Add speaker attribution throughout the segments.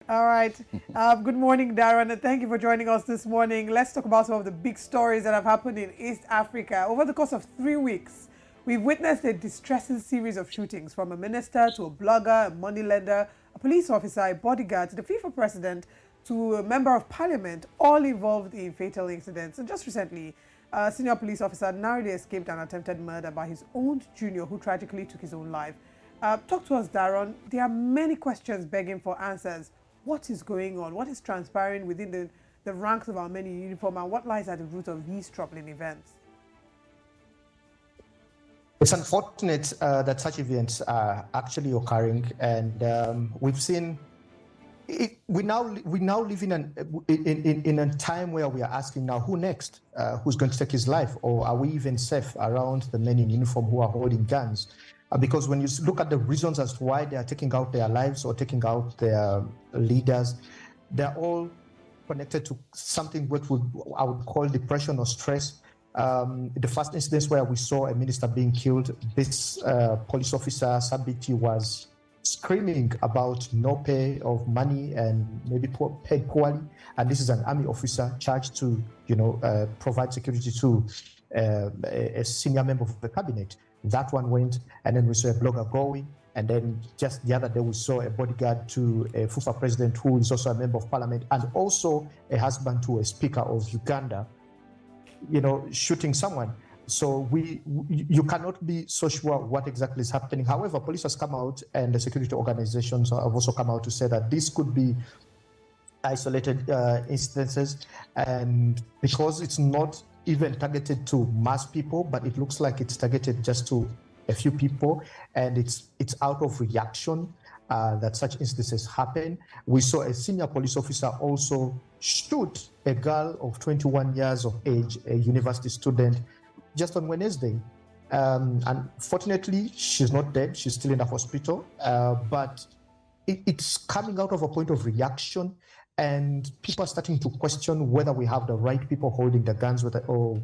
Speaker 1: All right. Good morning, Daron, and thank you for joining us this morning. Let's talk about some of the big stories that have happened in East Africa. Over the course of 3 weeks, we've witnessed a distressing series of shootings from a minister to a blogger, a moneylender, a police officer, a bodyguard, to the FIFA president, to a member of parliament, all involved in fatal incidents. And just recently, a senior police officer narrowly escaped an attempted murder by his own junior who tragically took his own life. Talk to us, Daron. There are many questions begging for answers. What is going on? What is transpiring within the ranks of our men in uniform, and what lies at the root of these troubling events?
Speaker 2: It's unfortunate that such events are actually occurring, and we've seen it. We now live in a time where we are asking now, who next? Who's going to take his life, or are we even safe around the men in uniform who are holding guns? Because when you look at the reasons as to why they are taking out their lives or taking out their leaders, they're all connected to something I would call depression or stress. The first instance where we saw a minister being killed, this police officer, Sabiti, was screaming about no pay of money and maybe paid poorly. And this is an army officer charged to, provide security to a senior member of the cabinet. That one went, and then we saw a blogger going, and then just the other day we saw a bodyguard to a FIFA president who is also a member of parliament, and also a husband to a speaker of Uganda, shooting someone. So you cannot be so sure what exactly is happening. However, police has come out, and the security organizations have also come out to say that this could be isolated instances, and because it's not even targeted to mass people, but it looks like it's targeted just to a few people, and it's out of reaction that such instances happen. We saw a senior police officer also shoot a girl of 21 years of age, a university student, just on Wednesday. Unfortunately, she's not dead. She's still in the hospital, but it's coming out of a point of reaction. And people are starting to question whether we have the right people holding the guns, or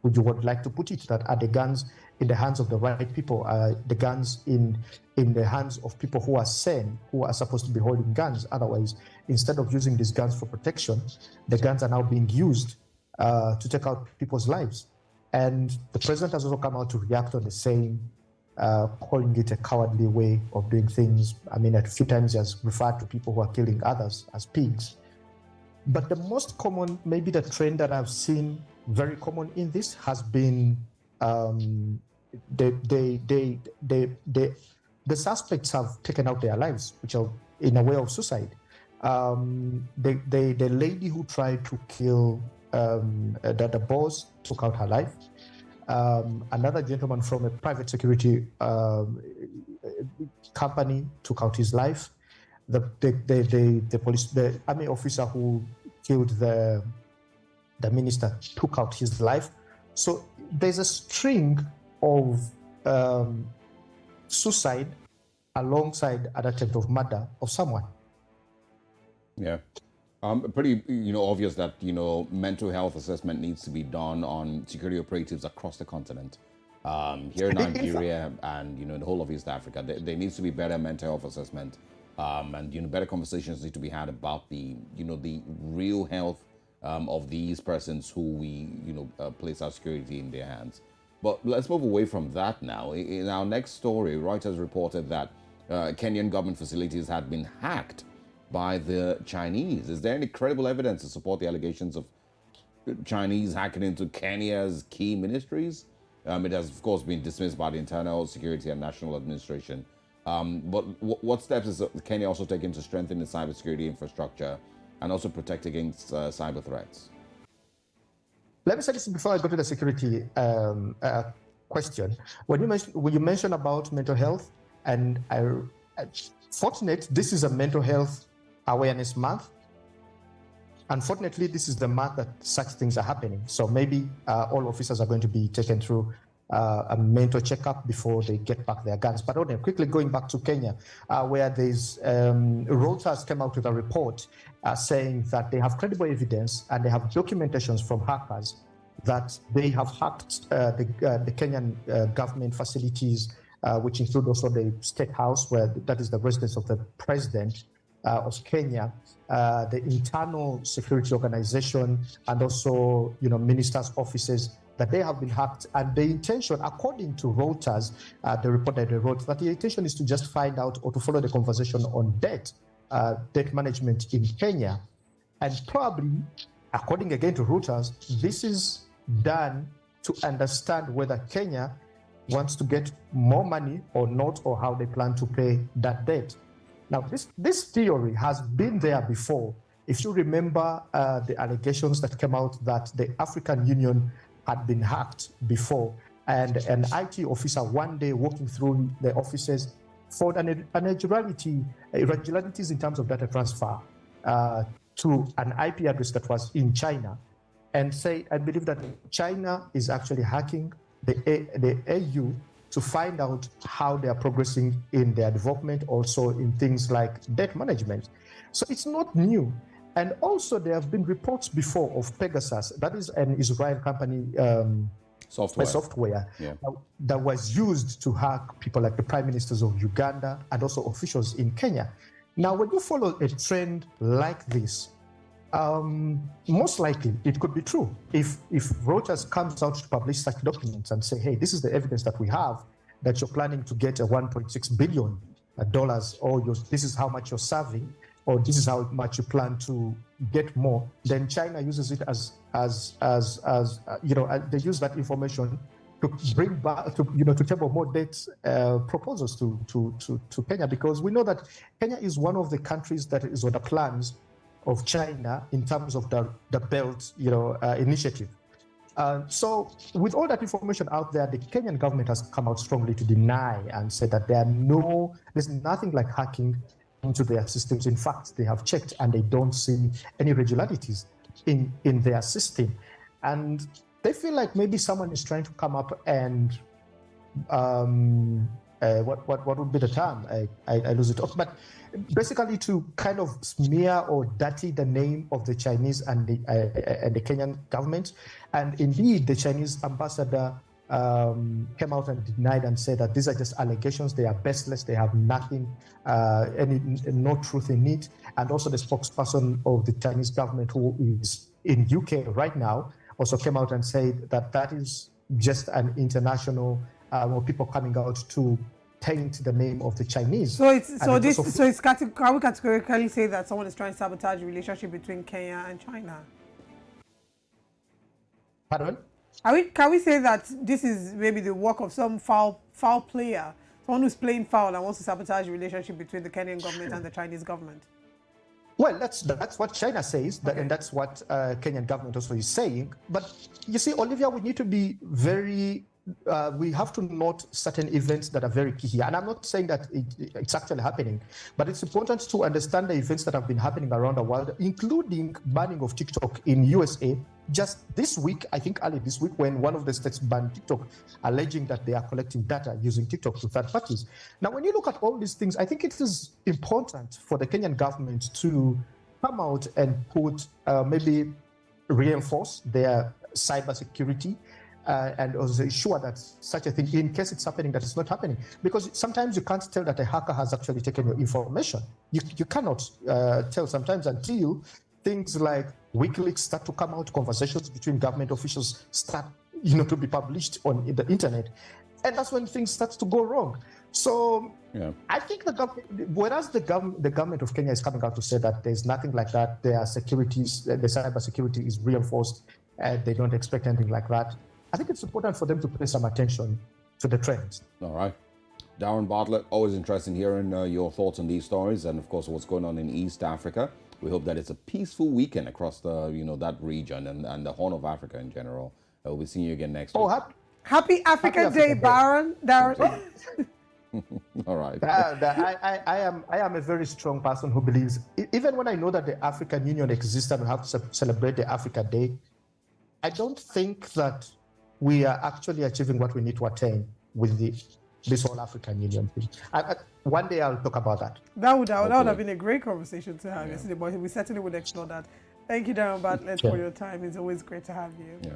Speaker 2: would you like to put it that are the guns in the hands of the right people, the guns in the hands of people who are sane, who are supposed to be holding guns. Otherwise, instead of using these guns for protection, the guns are now being used to take out people's lives. And the president has also come out to react on the same, calling it a cowardly way of doing things. I mean, a few times he has referred to people who are killing others as pigs. But the most common, maybe the trend that I've seen very common in this has been the suspects have taken out their lives, which are in a way of suicide. The lady who tried to kill the boss took out her life. Another gentleman from a private security company took out his life. The army officer who killed the minister took out his life. So there's a string of suicide alongside an attempt of murder of someone.
Speaker 3: Yeah. Pretty, obvious that, mental health assessment needs to be done on security operatives across the continent. Here in Nigeria and, in the whole of East Africa, there needs to be better mental health assessment. And, better conversations need to be had about the real health of these persons who we, place our security in their hands. But let's move away from that now. In our next story, Reuters reported that Kenyan government facilities had been hacked by the Chinese. Is there any credible evidence to support the allegations of Chinese hacking into Kenya's key ministries? It has, of course, been dismissed by the Internal Security and National Administration. But what steps is Kenya also taking to strengthen its cybersecurity infrastructure and also protect against cyber threats?
Speaker 2: Let me say this before I go to the security question. When you mention about mental health, and fortunately, this is a mental health awareness month. Unfortunately, this is the month that such things are happening. So maybe all officers are going to be taken through a mental checkup before they get back their guns. But quickly going back to Kenya, where there's Reuters came out with a report saying that they have credible evidence and they have documentations from hackers that they have hacked the Kenyan government facilities, which include also the State House, where that is the residence of the president. of Kenya, the internal security organization, and also, ministers' offices, that they have been hacked. And the intention, according to Reuters, the report that they wrote, that the intention is to just find out or to follow the conversation on debt management in Kenya. And probably, according again to Reuters, this is done to understand whether Kenya wants to get more money or not, or how they plan to pay that debt. Now, this theory has been there before. If you remember the allegations that came out that the African Union had been hacked before, and an IT officer one day walking through the offices found irregularities in terms of data transfer to an IP address that was in China, and say, I believe that China is actually hacking the AU to find out how they are progressing in their development, also in things like debt management. So it's not new. And also there have been reports before of Pegasus, that is an Israel company software that was used to hack people like the prime ministers of Uganda and also officials in Kenya. Now, when you follow a trend like this, most likely it could be true. If Reuters comes out to publish such documents and say, hey, this is the evidence that we have, that you're planning to get a $1.6 billion, or this is how much you're serving, or this is how much you plan to get more, then China uses it as they use that information to bring back to table more debt proposals to Kenya, because we know that Kenya is one of the countries that is on the plans of China in terms of the Belt initiative. So with all that information out there, the Kenyan government has come out strongly to deny and said that there's nothing like hacking into their systems. In fact, they have checked and they don't see any irregularities in their system. And they feel like maybe someone is trying to come up and what would be the term? I lose it off. But basically to kind of smear or dirty the name of the Chinese and the Kenyan government. And indeed, the Chinese ambassador came out and denied and said that these are just allegations. They are baseless. They have nothing, no truth in it. And also the spokesperson of the Chinese government, who is in UK right now, also came out and said that is just an international people coming out to taint the name of the Chinese.
Speaker 1: Can we categorically say that someone is trying to sabotage the relationship between Kenya and China?
Speaker 2: Pardon?
Speaker 1: Can we say that this is maybe the work of some foul player, someone who's playing foul and wants to sabotage the relationship between the Kenyan government and the Chinese government?
Speaker 2: Well, that's what China says, and that's what Kenyan government also is saying. But you see, Olivia, we need to be very. We have to note certain events that are very key here. And I'm not saying that it's actually happening, but it's important to understand the events that have been happening around the world, including banning of TikTok in USA. Just this week, I think early this week, when one of the states banned TikTok, alleging that they are collecting data using TikTok to third parties. Now, when you look at all these things, I think it is important for the Kenyan government to come out and maybe reinforce their cybersecurity. And also ensure that such a thing, in case it's happening, that it's not happening. Because sometimes you can't tell that a hacker has actually taken your information. You cannot tell sometimes until things like WikiLeaks start to come out, conversations between government officials start to be published on the internet. And that's when things start to go wrong. So I think whereas the government of Kenya is coming out to say that there's nothing like that, their securities, the cyber security is reinforced, and they don't expect anything like that, I think it's important for them to pay some attention to the trends.
Speaker 3: All right. Daron, Bartlett, always interesting hearing your thoughts on these stories and, of course, what's going on in East Africa. We hope that it's a peaceful weekend across that region and the Horn of Africa in general. We'll be seeing you again next week.
Speaker 1: Happy African Day, Daron.
Speaker 3: All right.
Speaker 2: I am a very strong person who believes, even when I know that the African Union exists and we have to celebrate the Africa Day, I don't think that we are actually achieving what we need to attain with this whole African Union thing. One day I'll talk about that.
Speaker 1: That would have been a great conversation to have yesterday, but we certainly would explore that. Thank you, Daron Bartlett, for your time. It's always great to have you.
Speaker 3: Yeah.